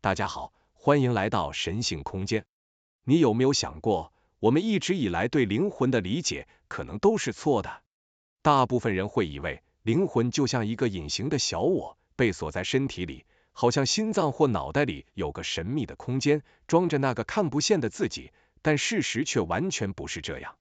大家好，欢迎来到神性空间。你有没有想过，我们一直以来对灵魂的理解可能都是错的？大部分人会以为灵魂就像一个隐形的小我，被锁在身体里，好像心脏或脑袋里有个神秘的空间，装着那个看不见的自己，但事实却完全不是这样。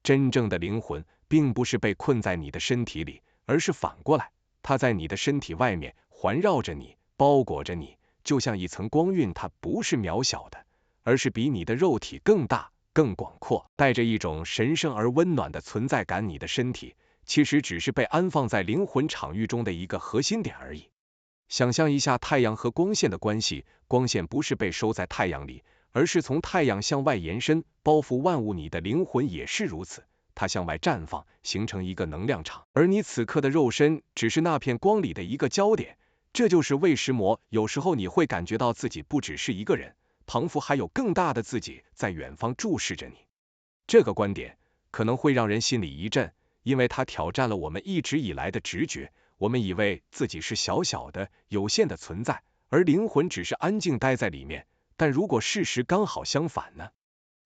真正的灵魂并不是被困在你的身体里，而是反过来，它在你的身体外面环绕着你，包裹着你，就像一层光晕。它不是渺小的，而是比你的肉体更大、更广阔，带着一种神圣而温暖的存在感。你的身体其实只是被安放在灵魂场域中的一个核心点而已。想象一下太阳和光线的关系，光线不是被收在太阳里，而是从太阳向外延伸，包覆万物。你的灵魂也是如此，它向外绽放，形成一个能量场，而你此刻的肉身只是那片光里的一个焦点。这就是为什么有时候你会感觉到自己不只是一个人，仿佛还有更大的自己在远方注视着你。这个观点可能会让人心里一震，因为它挑战了我们一直以来的直觉。我们以为自己是小小的、有限的存在，而灵魂只是安静待在里面。但如果事实刚好相反呢？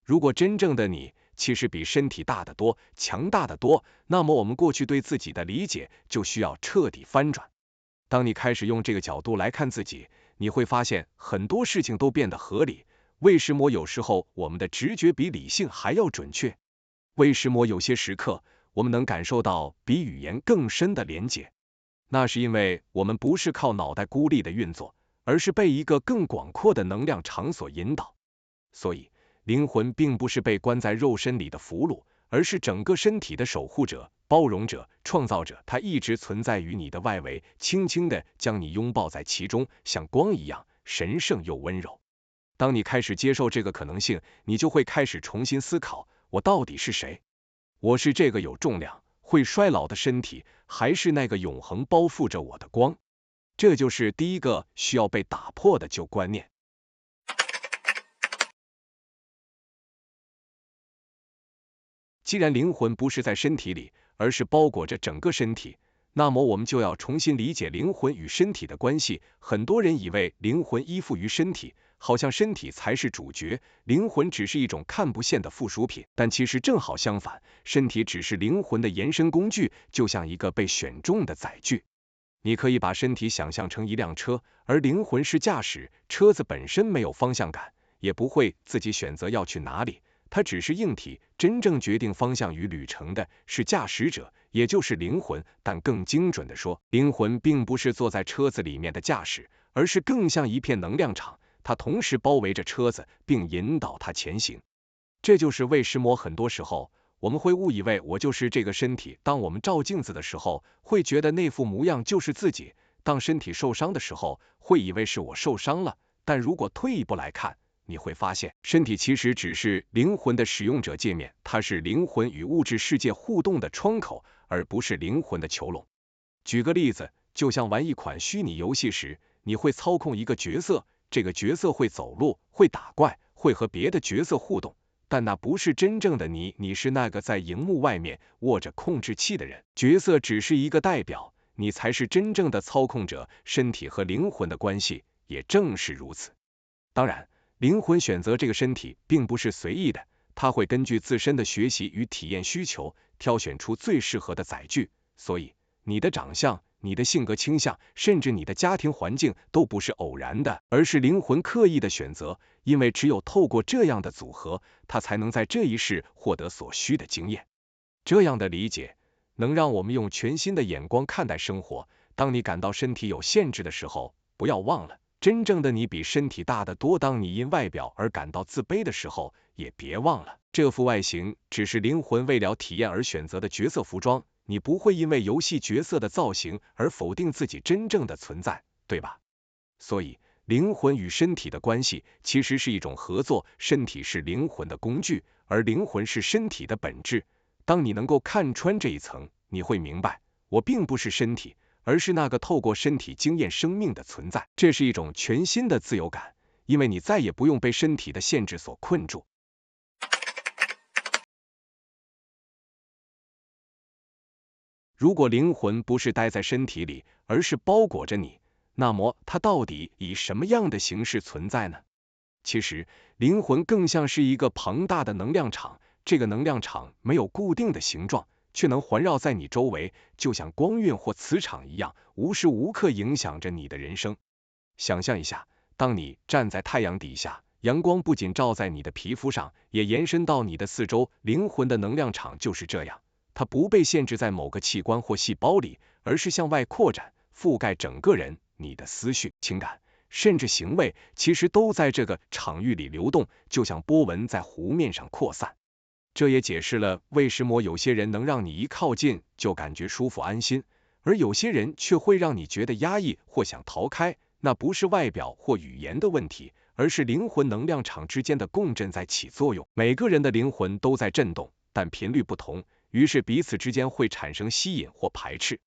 如果真正的你其实比身体大得多、强大得多，那么我们过去对自己的理解就需要彻底翻转。当你开始用这个角度来看自己，你会发现很多事情都变得合理。为什么有时候我们的直觉比理性还要准确？为什么有些时刻我们能感受到比语言更深的连结？那是因为我们不是靠脑袋孤立的运作，而是被一个更广阔的能量场所引导。所以，灵魂并不是被关在肉身里的俘虏，而是整个身体的守护者、包容者、创造者。它一直存在于你的外围，轻轻地将你拥抱在其中，像光一样神圣又温柔。当你开始接受这个可能性，你就会开始重新思考：我到底是谁？我是这个有重量、会衰老的身体，还是那个永恒包覆着我的光？这就是第一个需要被打破的旧观念。既然灵魂不是在身体里，而是包裹着整个身体，那么我们就要重新理解灵魂与身体的关系。很多人以为灵魂依附于身体，好像身体才是主角，灵魂只是一种看不见的附属品。但其实正好相反，身体只是灵魂的延伸工具，就像一个被选中的载具。你可以把身体想象成一辆车，而灵魂是驾驶。车子本身没有方向感，也不会自己选择要去哪里，它只是硬体。真正决定方向与旅程的是驾驶者，也就是灵魂。但更精准的说，灵魂并不是坐在车子里面的驾驶，而是更像一片能量场，它同时包围着车子，并引导它前行。这就是为什么很多时候我们会误以为我就是这个身体。当我们照镜子的时候，会觉得那副模样就是自己；当身体受伤的时候，会以为是我受伤了。但如果退一步来看，你会发现，身体其实只是灵魂的使用者界面，它是灵魂与物质世界互动的窗口，而不是灵魂的囚笼。举个例子，就像玩一款虚拟游戏时，你会操控一个角色，这个角色会走路，会打怪，会和别的角色互动。但那不是真正的你，你是那个在荧幕外面握着控制器的人，角色只是一个代表，你才是真正的操控者。身体和灵魂的关系也正是如此。当然，灵魂选择这个身体并不是随意的，它会根据自身的学习与体验需求，挑选出最适合的载具。所以，你的长相、你的性格倾向，甚至你的家庭环境都不是偶然的，而是灵魂刻意的选择。因为只有透过这样的组合，它才能在这一世获得所需的经验。这样的理解能让我们用全新的眼光看待生活。当你感到身体有限制的时候，不要忘了，真正的你比身体大得多。当你因外表而感到自卑的时候，也别忘了，这副外形只是灵魂为了体验而选择的角色服装。你不会因为游戏角色的造型而否定自己真正的存在，对吧？所以，灵魂与身体的关系其实是一种合作，身体是灵魂的工具，而灵魂是身体的本质。当你能够看穿这一层，你会明白，我并不是身体，而是那个透过身体经验生命的存在。这是一种全新的自由感，因为你再也不用被身体的限制所困住。如果灵魂不是待在身体里，而是包裹着你，那么它到底以什么样的形式存在呢？其实，灵魂更像是一个庞大的能量场，这个能量场没有固定的形状，却能环绕在你周围，就像光晕或磁场一样，无时无刻影响着你的人生。想象一下，当你站在太阳底下，阳光不仅照在你的皮肤上，也延伸到你的四周，灵魂的能量场就是这样，它不被限制在某个器官或细胞里，而是向外扩展，覆盖整个人，你的思绪、情感，甚至行为，其实都在这个场域里流动，就像波纹在湖面上扩散。这也解释了为什么有些人能让你一靠近就感觉舒服安心，而有些人却会让你觉得压抑或想逃开。那不是外表或语言的问题，而是灵魂能量场之间的共振在起作用。每个人的灵魂都在震动，但频率不同，于是彼此之间会产生吸引或排斥。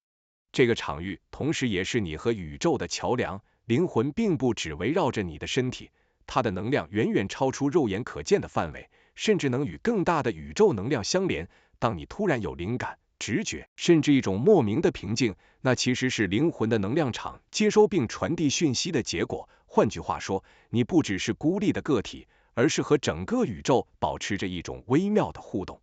这个场域同时也是你和宇宙的桥梁，灵魂并不只围绕着你的身体，它的能量远远超出肉眼可见的范围，甚至能与更大的宇宙能量相连。当你突然有灵感、直觉，甚至一种莫名的平静，那其实是灵魂的能量场接收并传递讯息的结果。换句话说，你不只是孤立的个体，而是和整个宇宙保持着一种微妙的互动。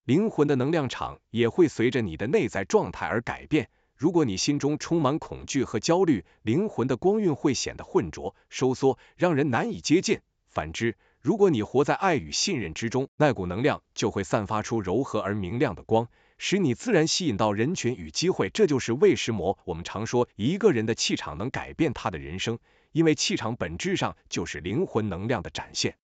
灵魂的能量场也会随着你的内在状态而改变。如果你心中充满恐惧和焦虑，灵魂的光晕会显得浑浊、收缩，让人难以接近。反之，如果你活在爱与信任之中，那股能量就会散发出柔和而明亮的光，使你自然吸引到人群与机会。这就是为什么我们常说一个人的气场能改变他的人生，因为气场本质上就是灵魂能量的展现。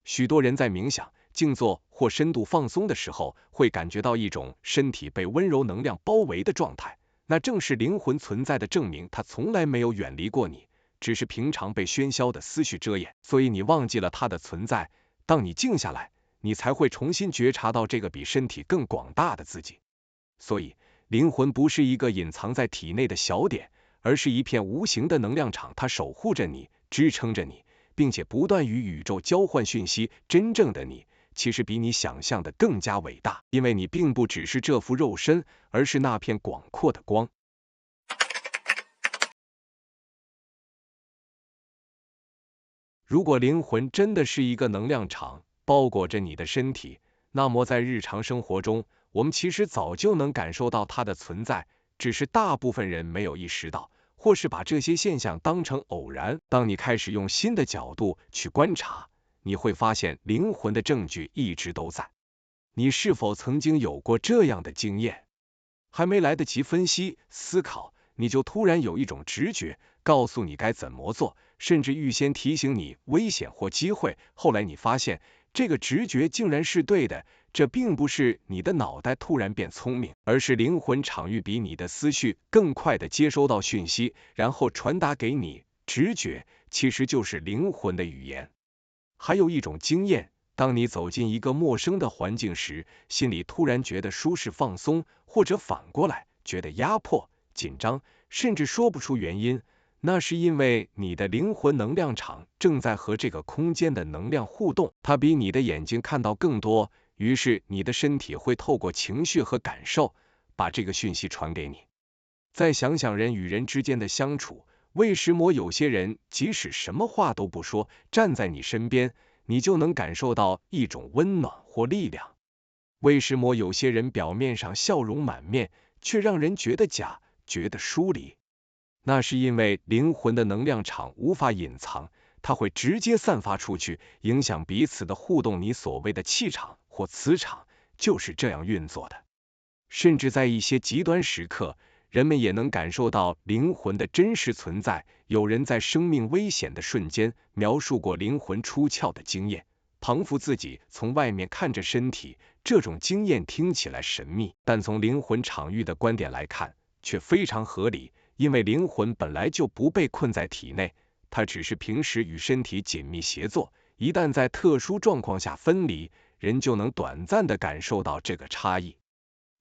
许多人在冥想、静坐或深度放松的时候，会感觉到一种身体被温柔能量包围的状态，那正是灵魂存在的证明，它从来没有远离过你，只是平常被喧嚣的思绪遮掩，所以你忘记了它的存在。当你静下来，你才会重新觉察到这个比身体更广大的自己。所以，灵魂不是一个隐藏在体内的小点，而是一片无形的能量场，它守护着你，支撑着你，并且不断与宇宙交换讯息。真正的你，其实比你想象的更加伟大，因为你并不只是这副肉身，而是那片广阔的光。如果灵魂真的是一个能量场，包裹着你的身体，那么在日常生活中，我们其实早就能感受到它的存在，只是大部分人没有意识到，或是把这些现象当成偶然。当你开始用新的角度去观察，你会发现灵魂的证据一直都在。你是否曾经有过这样的经验？还没来得及分析、思考，你就突然有一种直觉，告诉你该怎么做，甚至预先提醒你危险或机会。后来你发现，这个直觉竟然是对的。这并不是你的脑袋突然变聪明，而是灵魂场域比你的思绪更快的接收到讯息，然后传达给你。直觉其实就是灵魂的语言。还有一种经验，当你走进一个陌生的环境时，心里突然觉得舒适放松，或者反过来觉得压迫、紧张，甚至说不出原因，那是因为你的灵魂能量场正在和这个空间的能量互动，它比你的眼睛看到更多，于是你的身体会透过情绪和感受，把这个讯息传给你。再想想人与人之间的相处，为什么有些人即使什么话都不说，站在你身边，你就能感受到一种温暖或力量？为什么有些人表面上笑容满面，却让人觉得假，觉得疏离？那是因为灵魂的能量场无法隐藏，它会直接散发出去，影响彼此的互动。你所谓的气场或磁场就是这样运作的。甚至在一些极端时刻，人们也能感受到灵魂的真实存在。有人在生命危险的瞬间描述过灵魂出窍的经验，仿佛自己从外面看着身体。这种经验听起来神秘，但从灵魂场域的观点来看，却非常合理，因为灵魂本来就不被困在体内，它只是平时与身体紧密协作，一旦在特殊状况下分离，人就能短暂地感受到这个差异。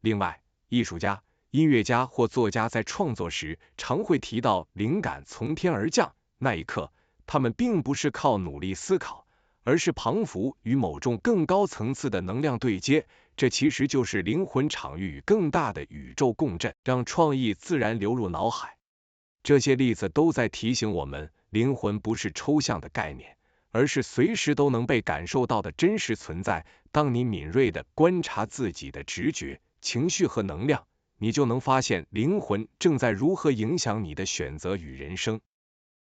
另外，艺术家、音乐家或作家在创作时，常会提到灵感从天而降，那一刻，他们并不是靠努力思考，而是彷佛与某种更高层次的能量对接。这其实就是灵魂场域与更大的宇宙共振，让创意自然流入脑海。这些例子都在提醒我们，灵魂不是抽象的概念，而是随时都能被感受到的真实存在。当你敏锐地观察自己的直觉、情绪和能量，你就能发现灵魂正在如何影响你的选择与人生。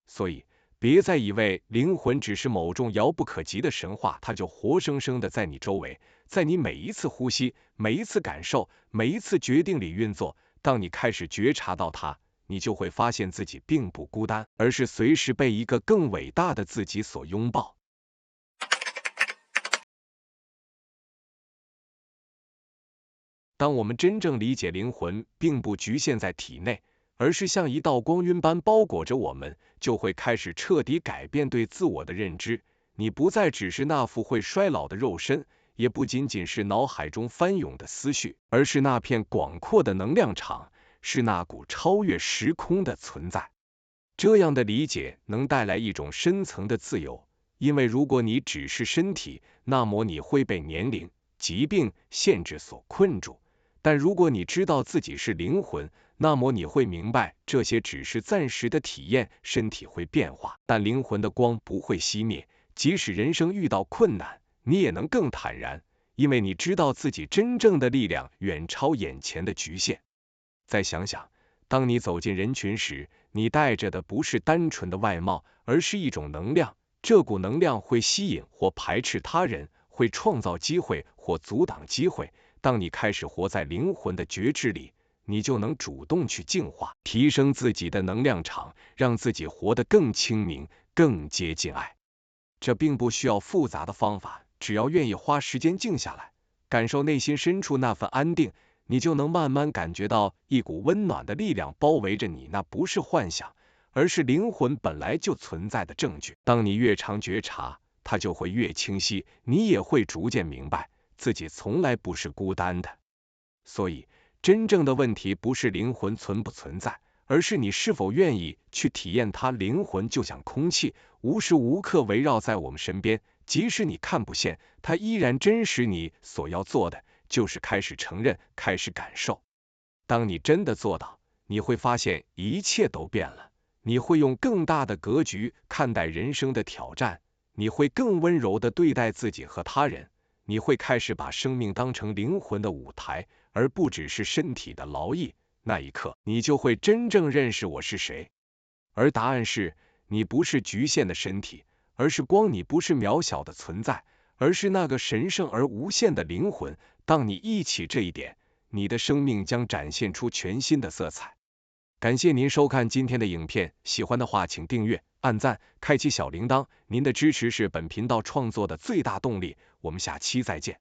所以，别再以为灵魂只是某种遥不可及的神话，它就活生生的在你周围，在你每一次呼吸、每一次感受、每一次决定里运作。当你开始觉察到它，你就会发现自己并不孤单，而是随时被一个更伟大的自己所拥抱。当我们真正理解灵魂并不局限在体内，而是像一道光晕般包裹着我们，就会开始彻底改变对自我的认知。你不再只是那副会衰老的肉身，也不仅仅是脑海中翻涌的思绪，而是那片广阔的能量场，是那股超越时空的存在。这样的理解能带来一种深层的自由，因为如果你只是身体，那么你会被年龄、疾病、限制所困住。但如果你知道自己是灵魂，那么你会明白，这些只是暂时的体验，身体会变化，但灵魂的光不会熄灭。即使人生遇到困难，你也能更坦然，因为你知道自己真正的力量远超眼前的局限。再想想，当你走进人群时，你带着的不是单纯的外貌，而是一种能量。这股能量会吸引或排斥他人，会创造机会或阻挡机会。当你开始活在灵魂的觉知里，你就能主动去净化，提升自己的能量场，让自己活得更清明，更接近爱。这并不需要复杂的方法，只要愿意花时间静下来，感受内心深处那份安定，你就能慢慢感觉到一股温暖的力量包围着你。那不是幻想，而是灵魂本来就存在的证据。当你越常觉察，它就会越清晰，你也会逐渐明白自己从来不是孤单的。所以，真正的问题不是灵魂存不存在，而是你是否愿意去体验它。灵魂就像空气，无时无刻围绕在我们身边，即使你看不见，它依然真实。你所要做的就是开始承认，开始感受。当你真的做到，你会发现一切都变了。你会用更大的格局看待人生的挑战，你会更温柔地对待自己和他人，你会开始把生命当成灵魂的舞台，而不只是身体的劳役。那一刻，你就会真正认识我是谁。而答案是，你不是局限的身体，而是光。你不是渺小的存在，而是那个神圣而无限的灵魂。当你忆起这一点，你的生命将展现出全新的色彩。感谢您收看今天的影片，喜欢的话请订阅、按赞、开启小铃铛，您的支持是本频道创作的最大动力。我们下期再见。